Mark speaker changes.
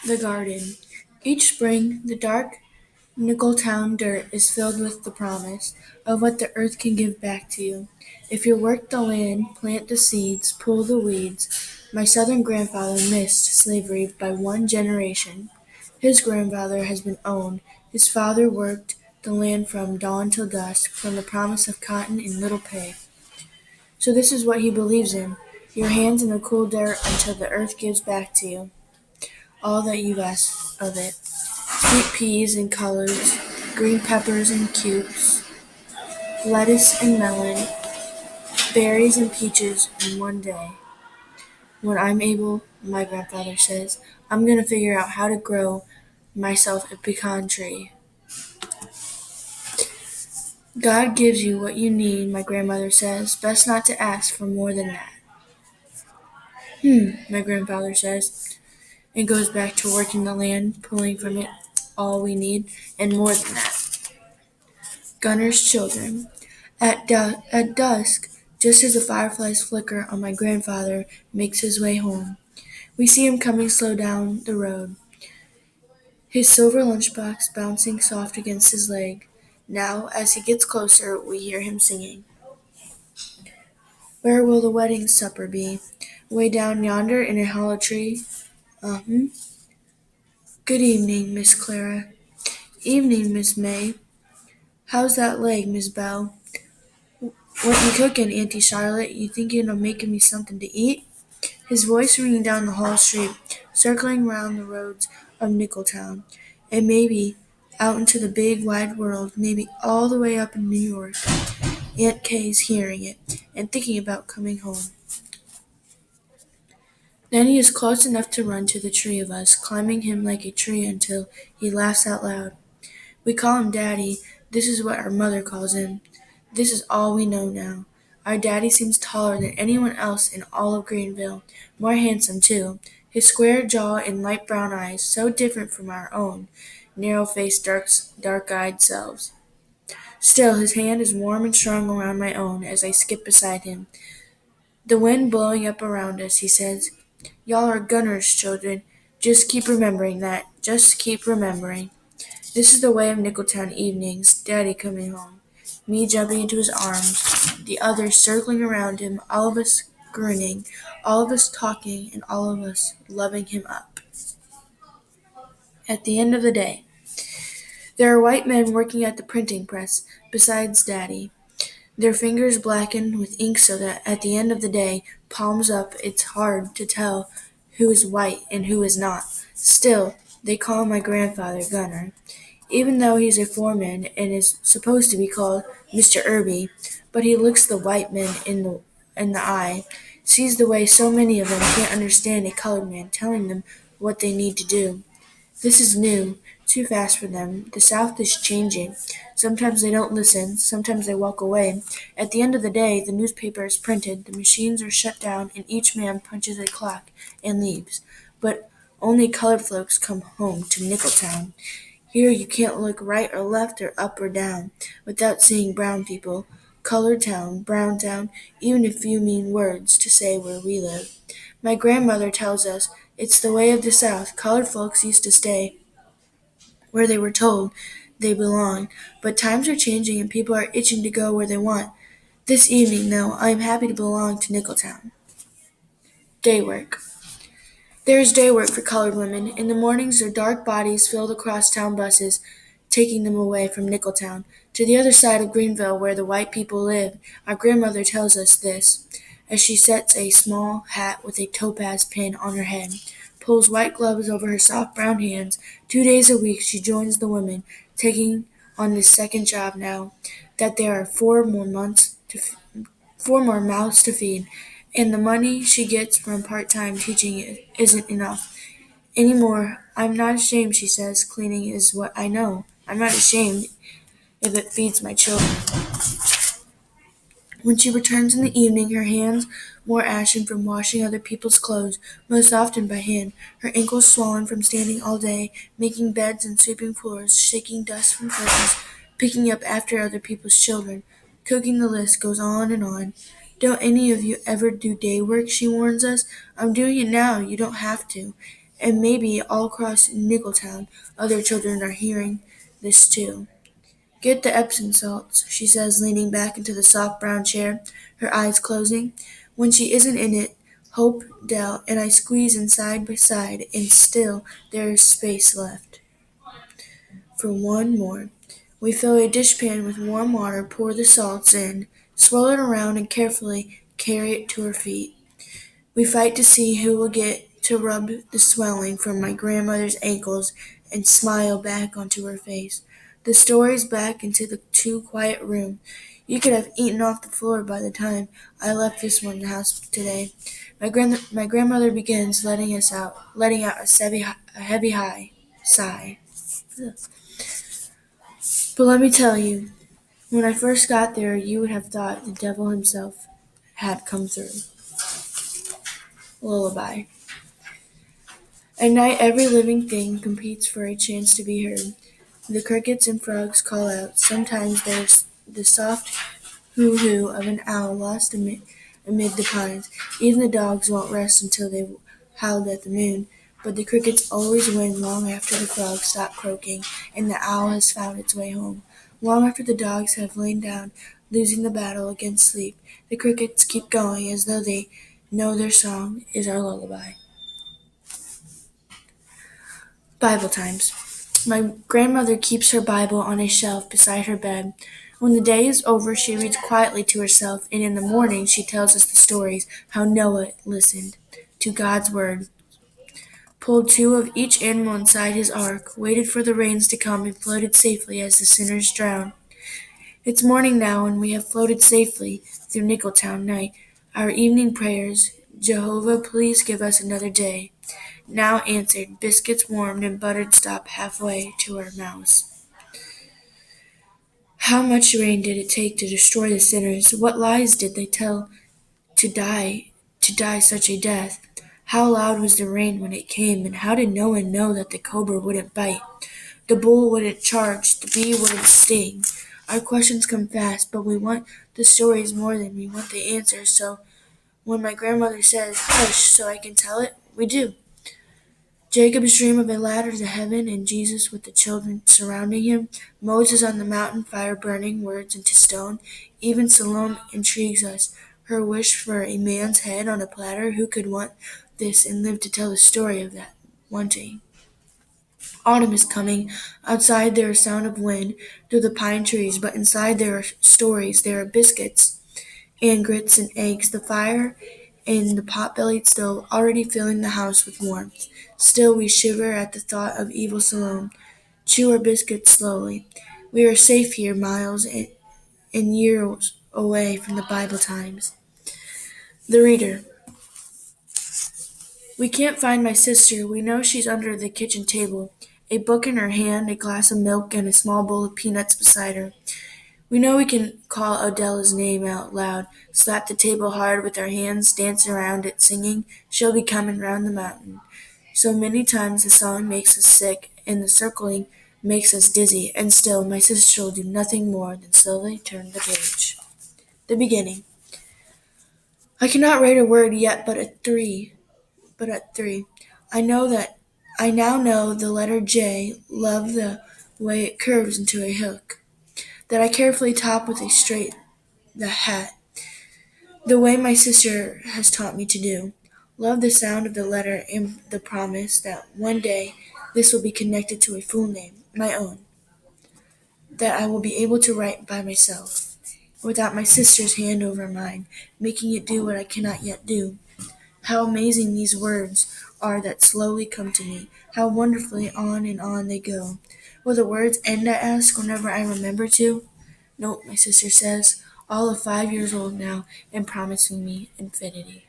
Speaker 1: The garden. Each spring, the dark Nickeltown dirt is filled with the promise of what the earth can give back to you. If you work the land, plant the seeds, pull the weeds. My southern grandfather missed slavery by one generation. His grandfather has been owned. His father worked the land from dawn till dusk, from the promise of cotton and little pay. So this is what he believes in. Your hands in the cool dirt until the earth gives back to you all that you've asked of it. Sweet peas and collards, green peppers and cukes, lettuce and melon, berries and peaches, and one day, when I'm able, my grandfather says, I'm going to figure out how to grow myself a pecan tree. God gives you what you need, my grandmother says. Best not to ask for more than that. My grandfather says, and goes back to working the land, pulling from it all we need, and more than that. Gunner's children. At dusk, just as the fireflies flicker on my grandfather makes his way home, we see him coming slow down the road, his silver lunchbox bouncing soft against his leg. Now, as he gets closer, we hear him singing. Where will the wedding supper be? Way down yonder in a hollow tree? Uh-huh. Good evening, Miss Clara. Evening, Miss May. How's that leg, Miss Bell? What you cooking, Auntie Charlotte? You thinking of making me something to eat? His voice ringing down the Hall Street, circling round the roads of Nickeltown, and maybe out into the big wide world, maybe all the way up in New York. Aunt Kay's hearing it, and thinking about coming home. Then he is close enough to run to the three of us, climbing him like a tree until he laughs out loud. We call him Daddy. This is what our mother calls him. This is all we know now. Our daddy seems taller than anyone else in all of Greenville, more handsome too. His square jaw and light brown eyes, so different from our own narrow-faced, dark-eyed selves. Still, his hand is warm and strong around my own as I skip beside him. The wind blowing up around us, he says, "Y'all are Gunner's children. Just keep remembering that. Just keep remembering." This is the way of Nickeltown evenings, Daddy coming home, me jumping into his arms, the others circling around him, all of us grinning, all of us talking, and all of us loving him up. At the end of the day, there are white men working at the printing press, besides Daddy. Their fingers blackened with ink so that at the end of the day, palms up, it's hard to tell who is white and who is not. Still, they call my grandfather Gunner, even though he's a foreman and is supposed to be called Mr. Irby, but he looks the white men in the eye, sees the way so many of them can't understand a colored man telling them what they need to do. This is new, too fast for them. The South is changing. Sometimes they don't listen, sometimes they walk away. At the end of the day, the newspaper is printed, the machines are shut down, and each man punches a clock and leaves. But only colored folks come home to Nickeltown. Here you can't look right or left or up or down without seeing brown people, colored town, brown town, even a few mean words to say where we live. My grandmother tells us it's the way of the South. Colored folks used to stay where they were told they belong, but times are changing and people are itching to go where they want. This evening, though, I am happy to belong to Nickeltown. Day work. There is day work for colored women. In the mornings their dark bodies fill the crosstown buses, taking them away from Nickeltown, to the other side of Greenville where the white people live. Our grandmother tells us this, as she sets a small hat with a topaz pin on her head, pulls white gloves over her soft brown hands. 2 days a week she joins the women, taking on this second job now that there are 4 more mouths to feed, and the money she gets from part-time teaching isn't enough anymore. I'm not ashamed, she says, cleaning is what I know. I'm not ashamed if it feeds my children. When she returns in the evening, her hands more ashen from washing other people's clothes, most often by hand, her ankles swollen from standing all day, making beds and sweeping floors, shaking dust from curtains, picking up after other people's children, cooking, the list goes on and on. Don't any of you ever do day work, she warns us. I'm doing it now, you don't have to. And maybe all across Nickeltown, other children are hearing this too. Get the Epsom salts, she says, leaning back into the soft brown chair, her eyes closing. When she isn't in it, Hope, Dell, and I squeeze in side by side, and still there is space left for one more. We fill a dishpan with warm water, pour the salts in, swirl it around, and carefully carry it to her feet. We fight to see who will get to rub the swelling from my grandmother's ankles and smile back onto her face. The stories back into the too quiet room. You could have eaten off the floor by the time I left this one house today. My grandmother begins letting out a heavy high sigh. But let me tell you, when I first got there, you would have thought the devil himself had come through. Lullaby. At night, every living thing competes for a chance to be heard. The crickets and frogs call out. Sometimes there's the soft hoo-hoo of an owl lost amid the pines. Even the dogs won't rest until they've howled at the moon. But the crickets always win long after the frogs stop croaking and the owl has found its way home. Long after the dogs have lain down, losing the battle against sleep, the crickets keep going as though they know their song is our lullaby. Bible times. My grandmother keeps her Bible on a shelf beside her bed. When the day is over, she reads quietly to herself, and in the morning she tells us the stories how Noah listened to God's word, pulled two of each animal inside his ark, waited for the rains to come, and floated safely as the sinners drowned. It's morning now, and we have floated safely through Nickeltown night. Our evening prayers, Jehovah, please give us another day, now answered, biscuits warmed and buttered stop halfway to our mouths. How much rain did it take to destroy the sinners? What lies did they tell to die such a death? How loud was the rain when it came, and how did no one know that the cobra wouldn't bite, the bull wouldn't charge, the bee wouldn't sting? Our questions come fast, but we want the stories more than we want the answers, so when my grandmother says, hush, so I can tell it, we do. Jacob's dream of a ladder to heaven and Jesus with the children surrounding him, Moses on the mountain, fire burning words into stone. Even Salome intrigues us, her wish for a man's head on a platter. Who could want this and live to tell the story of that wanting? Autumn is coming. Outside there is sound of wind through the pine trees, but inside there are stories, there are biscuits and grits and eggs, the fire and the pot-bellied stove already filling the house with warmth. Still we shiver at the thought of evil Salome. Chew our biscuits slowly. We are safe here, miles and years away from the Bible times. The Reader. We can't find my sister. We know she's under the kitchen table, a book in her hand, a glass of milk, and a small bowl of peanuts beside her. We know we can call Adela's name out loud, slap the table hard with our hands, dance around it singing, she'll be coming round the mountain. So many times the song makes us sick, and the circling makes us dizzy, and still my sister will do nothing more than slowly turn the page. The beginning. I cannot write a word yet but at 3. I now know the letter J, love the way it curves into a hook, that I carefully top with a straight the hat, the way my sister has taught me to do. Love the sound of the letter and the promise that one day this will be connected to a full name, my own, that I will be able to write by myself, without my sister's hand over mine, making it do what I cannot yet do. How amazing these words are that slowly come to me, how wonderfully on and on they go. Will the words end, I ask, whenever I remember to? No, my sister says, all of 5 years old now, and promising me infinity.